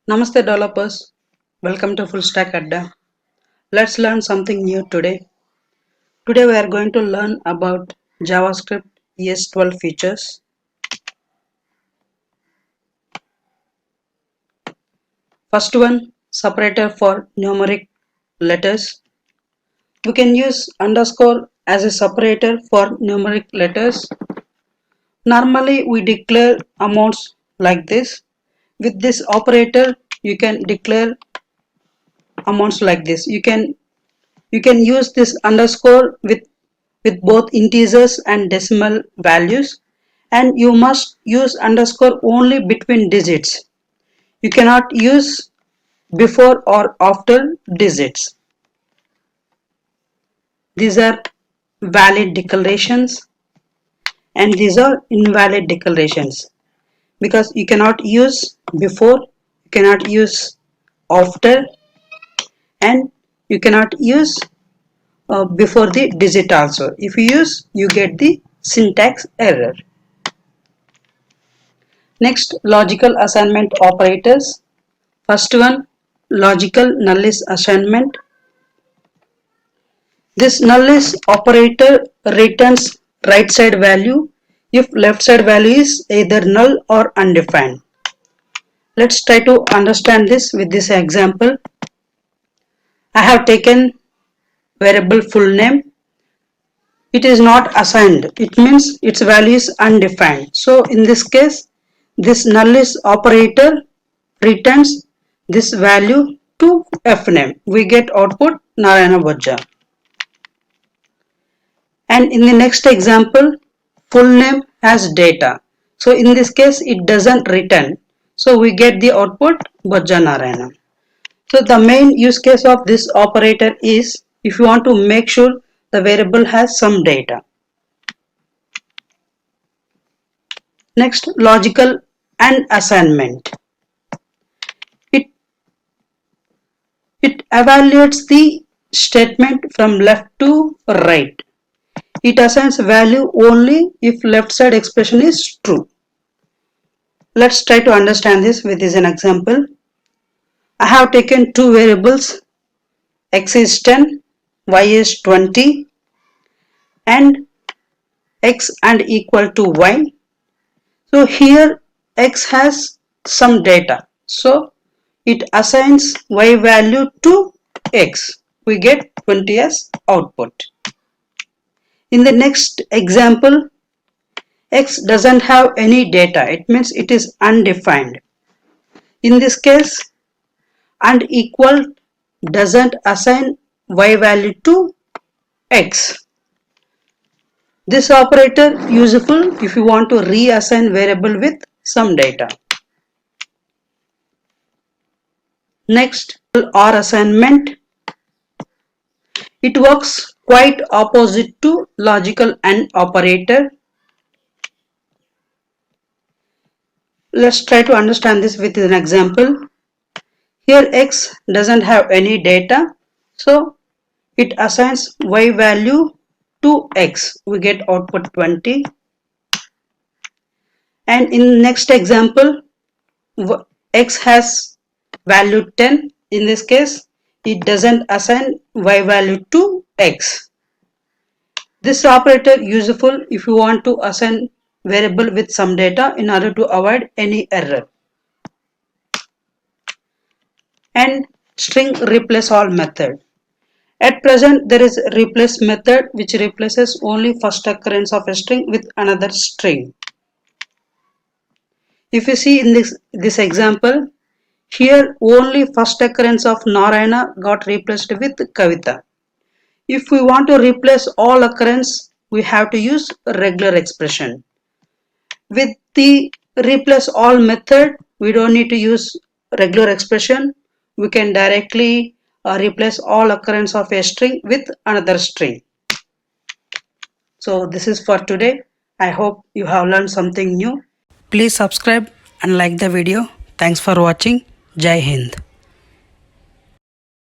Namaste developers, welcome to Full Stack Adda. Let's learn something new today. Today we are going to learn about JavaScript ES12 features. First one, separator for numeric letters. We can use underscore as a separator for numeric letters. Normally we declare amounts like this. With this operator you can declare amounts like this. You can use this underscore with both integers and decimal values, and you must use underscore only between digits. You cannot use before or after digits. These are valid declarations and these are invalid declarations, because you cannot use before, you cannot use after, and you cannot use before the digit also. If you use, you get the syntax error. Next, logical assignment operators. First one, logical nullis assignment. This nullis operator returns right side value if left side value is either null or undefined. Let's try to understand this with this example. I have taken variable full name. It is not assigned. It means its value is undefined. So in this case, this nullis operator returns this value to fname. We get output Narayana Bojja. And in the next example, full name has data. So in this case, it doesn't return. So we get the output Bojja Narayana. So the main use case of this operator is if you want to make sure the variable has some data. Next, logical and assignment. It evaluates the statement from left to right. It assigns value only if left side expression is true. Let's try to understand this with an example. I have taken two variables, x is 10, y is 20, and x and equal to y. So here x has some data. So it assigns y value to x. We get 20 as output. In the next example, x doesn't have any data. It means it is undefined. In this case, and equal doesn't assign y value to x. This operator useful if you want to reassign variable with some data. Next, or assignment. It works quite opposite to logical AND operator. Let's try to understand this with an example. Here x doesn't have any data, so it assigns y value to x. We get output 20. And in next example, x has value 10. In this case, it doesn't assign y value to x. This operator useful if you want to assign variable with some data in order to avoid any error. And string replace all method. At present, there is a replace method which replaces only first occurrence of a string with another string. If you see in this example, here only first occurrence of Narayana got replaced with Kavita. If we want to replace all occurrence, we have to use regular expression. With the replace all method, we don't need to use regular expression. We can directly replace all occurrence of a string with another string. So this is for today. I hope you have learned something new. Please subscribe and like the video. Thanks for watching. Jai Hind.